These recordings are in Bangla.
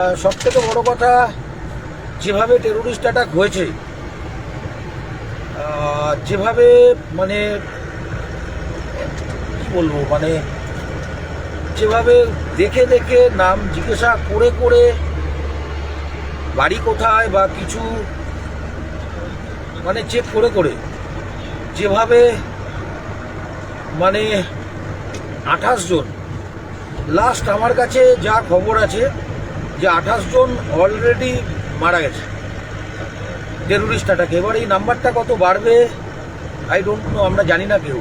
সব থেকে বড় কথা, যেভাবে টেরোরিস্ট অ্যাটাক হয়েছে, যেভাবে মানে কি বলবো, মানে যেভাবে দেখে দেখে নাম জিজ্ঞাসা করে করে বাড়ি কোথায় বা কিছু মানে চেক করে করে যেভাবে মানে 28 জন, লাস্ট আমার কাছে যা খবর আছে যে 28 জন অলরেডি মারা গেছে টেরোরিস্ট অ্যাটাকে। এবার এই নাম্বারটা কত বাড়বে আই ডোন্ট নো, আমরা জানি না, কেউ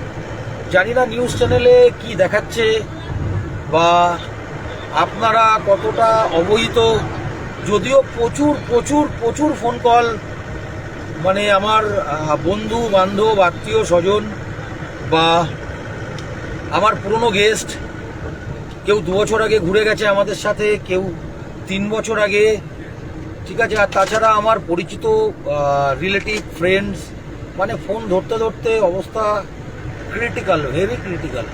জানি না নিউজ চ্যানেলে কি দেখাচ্ছে বা আপনারা কতটা অবহিত। যদিও প্রচুর প্রচুর প্রচুর ফোন কল, মানে আমার বন্ধু বান্ধব আত্মীয় স্বজন বা আমার পুরনো গেস্ট, কেউ 2 বছর আগে ঘুরে গেছে আমাদের সাথে, কেউ 3 বছর আগে, ঠিক আছে। আর তাছাড়া আমার পরিচিত রিলেটিভ ফ্রেন্ডস, মানে ফোন ধরতে ধরতে অবস্থা ক্রিটিক্যাল, ভেরি ক্রিটিক্যাল।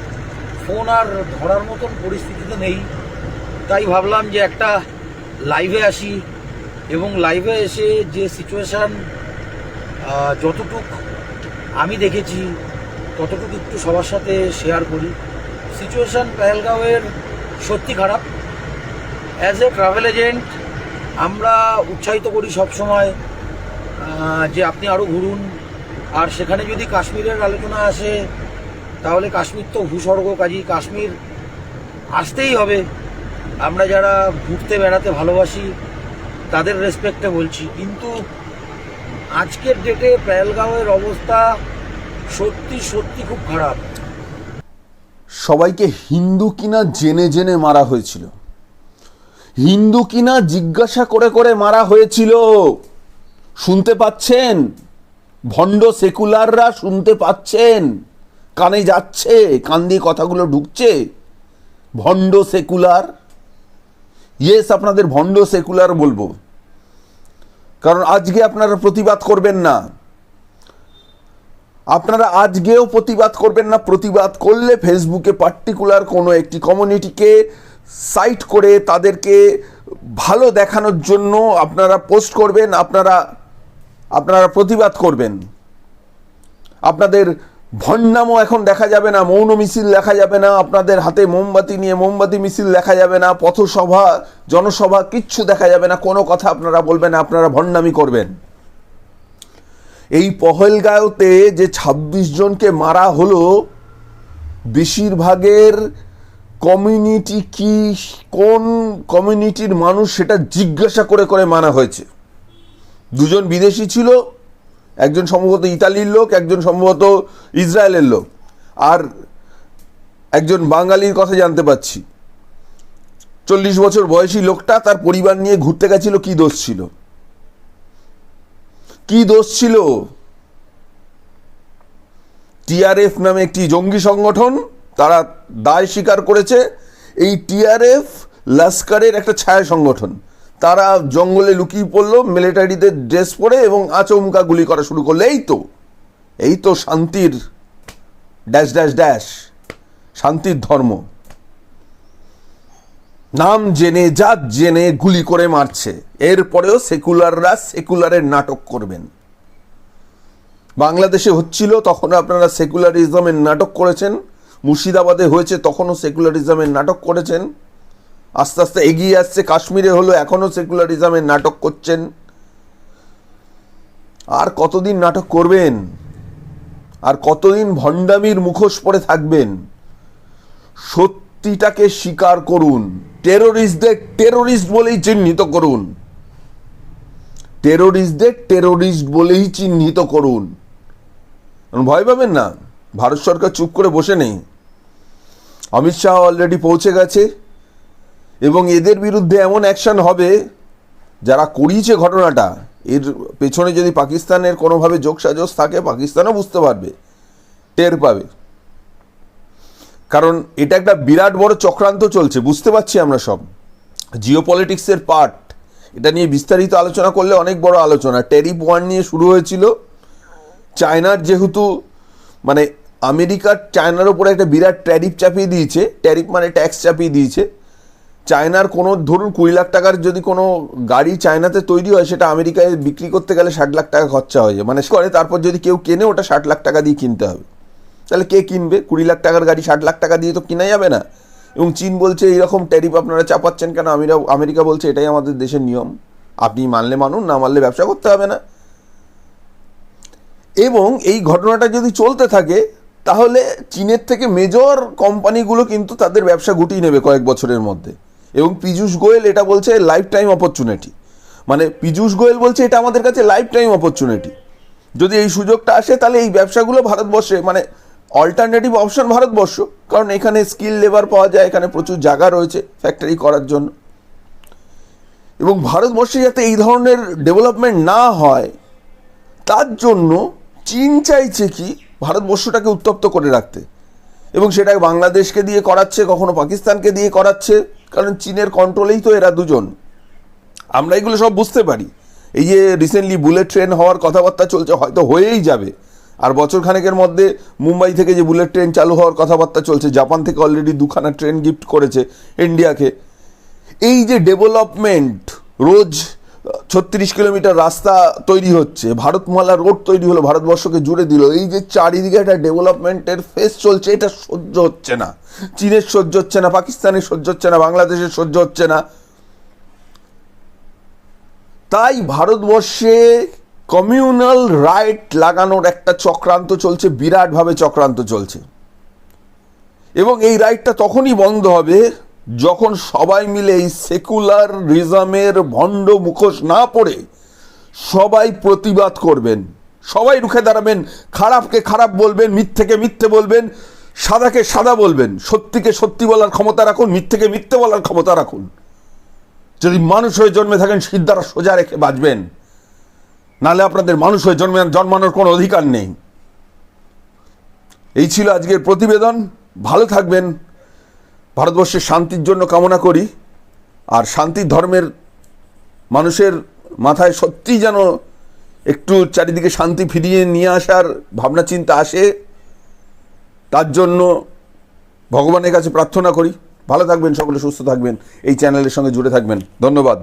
ফোন আর ধরার মতন পরিস্থিতিতে নেই। তাই ভাবলাম যে একটা লাইভে আসি এবং লাইভে এসে যে সিচুয়েশান যতটুক আমি দেখেছি ততটুকু একটু সবার সাথে শেয়ার করি। সিচুয়েশান পেহেলগাঁওয়ের সত্যি খারাপ। অ্যাজ এ ট্রাভেল এজেন্ট আমরা উৎসাহিত করি সবসময় যে আপনি আরও ঘুরুন। আর সেখানে যদি কাশ্মীরের আলোচনা আসে তাহলে কাশ্মীর তো ভূস্বর্গ, কাজী কাশ্মীর আসতেই হবে। আমরা যারা ঘুরতে বেড়াতে ভালোবাসি তাদের রেসপেক্টে বলছি, কিন্তু আজকের ডেটে পেহেলগাঁওয়ের অবস্থা সত্যি সত্যি খুব খারাপ। সবাইকে হিন্দু কিনা জেনে জেনে মারা হয়েছিল, হিন্দু কিনা জিজ্ঞাসা করে করে মারা হয়েছিল। শুনতে পাচ্ছেন? ভণ্ড সেকুলাররা শুনতে পাচ্ছেন? কানে যাচ্ছে, কান দিয়ে কথাগুলো ঢুকছে? ভণ্ড সেকুলার, ইয়েস, আপনাদের ভণ্ড সেকুলার বলবো, কারণ আজকে আপনারা প্রতিবাদ করবেন না। আপনারা আজকেও প্রতিবাদ করবেন না। প্রতিবাদ করলে ফেসবুকে পার্টিকুলার কোনো একটি কমিউনিটিকে সাইট করে তাদেরকে ভালো দেখানোর জন্য আপনারা পোস্ট করবেন, আপনারা প্রতিবাদ করবেন। আপনাদের ভণ্ডামও এখন দেখা যাবে না, মৌন মিছিল দেখা যাবে না, আপনাদের হাতে মোমবাতি নিয়ে মোমবাতি মিছিল দেখা যাবে না, পথসভা জনসভা কিচ্ছু দেখা যাবে না, কোনো কথা আপনারা বলবেন না, আপনারা ভণ্ডামি করবেন। এই পহেলগাঁওতে যে 26 জনকে মারা হলো, বেশিরভাগের কমিউনিটি কি, কোন কমিউনিটির মানুষ সেটা জিজ্ঞাসা করে করে মারা হয়েছে। 2 জন বিদেশি ছিল, একজন সম্ভবত ইতালির লোক, একজন সম্ভবত ইসরায়েলের লোক, আর একজন বাঙালির কথা জানতে পাচ্ছি। 40 বছর বয়সী লোকটা তার পরিবার নিয়ে ঘুরতে গেছিল। কি দোষ ছিল? কি দোষ ছিল? টিআরএফ নামে একটি জঙ্গি সংগঠন, তারা দায় স্বীকার করেছে। এই টিআরএফ লস্করের একটা ছায়া সংগঠন। তারা জঙ্গলে লুকিয়ে পড়লো মিলিটারিদের ড্রেস পরে এবং আচমকা গুলি করা শুরু করলো। এই তো শান্তির ড্যাশ ড্যাশ ড্যাশ, শান্তির ধর্ম। নাম জেনে, জাত জেনে গুলি করে মারছে। এরপরেও সেকুলাররা সেকুলারের নাটক করবেন। বাংলাদেশে হচ্ছিল তখন আপনারা সেকুলারিজমের নাটক করেছেন, মুর্শিদাবাদে হয়েছে তখনও সেকুলারিজমের নাটক করেছেন, আস্তে আস্তে এগিয়ে আসছে, কাশ্মীরে হলো এখনও সেকুলারিজমের নাটক করছেন। আর কতদিন নাটক করবেন? আর কতদিন ভণ্ডামির মুখোশ পরে থাকবেন? সত্যিটাকে স্বীকার করুন। টেরোরিস্টদের টেরোরিস্ট বলেই চিহ্নিত করুন। টেরোরিস্টদের টেরোরিস্ট বলেই চিহ্নিত করুন। ভয় পাবেন না। ভারত সরকার চুপ করে বসে নেই। অমিত শাহ অলরেডি পৌঁছে গেছে এবং এদের বিরুদ্ধে এমন অ্যাকশন হবে, যারা করিয়েছে ঘটনাটা, এর পেছনে যদি পাকিস্তানের কোনোভাবে যোগসাজশ থাকে, পাকিস্তানও বুঝতে পারবে, টের পাবে। কারণ এটা একটা বিরাট বড় চক্রান্ত চলছে, বুঝতে পারছি আমরা সব। জিও পলিটিক্সের পার্ট, এটা নিয়ে বিস্তারিত আলোচনা করলে অনেক বড় আলোচনা। ট্যারিফ ওয়ার নিয়ে শুরু হয়েছিল। চায়নার যেহেতু মানে আমেরিকার চায়নার উপরে একটা বিরাট ট্যারিফ চাপিয়ে দিয়েছে, ট্যারিফ মানে ট্যাক্স চাপিয়ে দিয়েছে, চায়নার কোনো ধরুন 20 লাখ টাকার যদি কোনো গাড়ি চায়নাতে তৈরি হয়, সেটা আমেরিকায় বিক্রি করতে গেলে 60 লাখ টাকা খরচা হয়ে যায়, মানে করে তারপর যদি কেউ কেনে ওটা 60 লাখ টাকা দিয়ে কিনতে হবে। তাহলে কে কিনবে? 20 লাখ টাকার গাড়ি 60 লাখ টাকা দিয়ে তো কিনা যাবে না। এবং চীন বলছে এইরকম ট্যারিফ আপনারা চাপাচ্ছেন কেন? আমেরিকা বলছে এটাই আমাদের দেশের নিয়ম, আপনি মানলে মানুন, না মানলে ব্যবসা করতে হবে না। এবং এই ঘটনাটা যদি চলতে থাকে তাহলে চীনের থেকে মেজর কোম্পানিগুলো কিন্তু তাদের ব্যবসা গুটিয়ে নেবে কয়েক বছরের মধ্যে। এবং পীযূষ গোয়েল এটা বলছে লাইফ টাইম অপরচুনিটি, মানে পীযূষ গোয়েল বলছে এটা আমাদের কাছে লাইফ টাইম অপরচুনিটি। যদি এই সুযোগটা আসে তাহলে এই ব্যবসাগুলো ভারতবর্ষে, মানে অল্টারনেটিভ অপশন ভারতবর্ষ, কারণ এখানে স্কিল লেবার পাওয়া যায়, এখানে প্রচুর জায়গা রয়েছে ফ্যাক্টরি করার জন্য। এবং ভারতবর্ষে যাতে এই ধরনের ডেভেলপমেন্ট না হয় তার জন্য চীন চাইছে কি ভারতবর্ষটাকে উত্তপ্ত করে রাখতে, এবং সেটা বাংলাদেশকে দিয়ে করাচ্ছে, কখনো পাকিস্তানকে দিয়ে করাচ্ছে, কারণ চীনের কন্ট্রোলেই তো এরা দুজন। আমরা এগুলো সব বুঝতে পারি। এই যে রিসেন্টলি বুলেট ট্রেন হওয়ার কথাবার্তা চলছে, হয়তো হয়েই যাবে, আর বছর খানেকের মধ্যে মুম্বাই থেকে যে বুলেট ট্রেন চালু হওয়ার কথাবার্তা চলছে, জাপান থেকে অলরেডি 2খানা ট্রেন গিফট করেছে ইন্ডিয়াকে। এই যে ডেভেলপমেন্ট, রোজ 36 কিলোমিটার রাস্তা তৈরি হচ্ছে, ভারতমালা রোড তৈরি হলো, ভারতবর্ষকে জুড়ে দিল, এই যে চারিদিকে একটা ডেভেলপমেন্টের ফেস চলছে, এটা সহ্য হচ্ছে না। চীনের সহ্য হচ্ছে না, পাকিস্তানের সহ্য হচ্ছে না, বাংলাদেশের সহ্য হচ্ছে না। তাই ভারতবর্ষে কমিউনাল রাইট লাগানোর একটা চক্রান্ত চলছে, বিরাটভাবে চক্রান্ত চলছে। এবং এই রাইটটা তখনই বন্ধ হবে যখন সবাই মিলে এই সেকুলারিজমের ভণ্ড মুখোশ না পড়ে সবাই প্রতিবাদ করবেন, সবাই রুখে দাঁড়াবেন, খারাপকে খারাপ বলবেন, মিথ্যেকে মিথ্যে বলবেন, সাদাকে সাদা বলবেন, সত্যিকে সত্যি বলার ক্ষমতা রাখুন, মিথ্যেকে মিথ্যে বলার ক্ষমতা রাখুন। যদি মানুষ হয়ে জন্মে থাকেন সিদ্ধারা সোজা রেখে বাঁচবেন, নাহলে আপনাদের মানুষ হয়ে জন্মানোর কোনো অধিকার নেই। এই ছিল আজকের প্রতিবেদন। ভালো থাকবেন, ভারতবর্ষের শান্তির জন্য কামনা করি। আর শান্তির ধর্মের মানুষের মাথায় সত্যিই যেন একটু চারিদিকে শান্তি ফিরিয়ে নিয়ে আসার ভাবনা চিন্তা আসে, তার জন্য ভগবানের কাছে প্রার্থনা করি। ভালো থাকবেন সকলে, সুস্থ থাকবেন, এই চ্যানেলের সঙ্গে জুড়ে থাকবেন। ধন্যবাদ।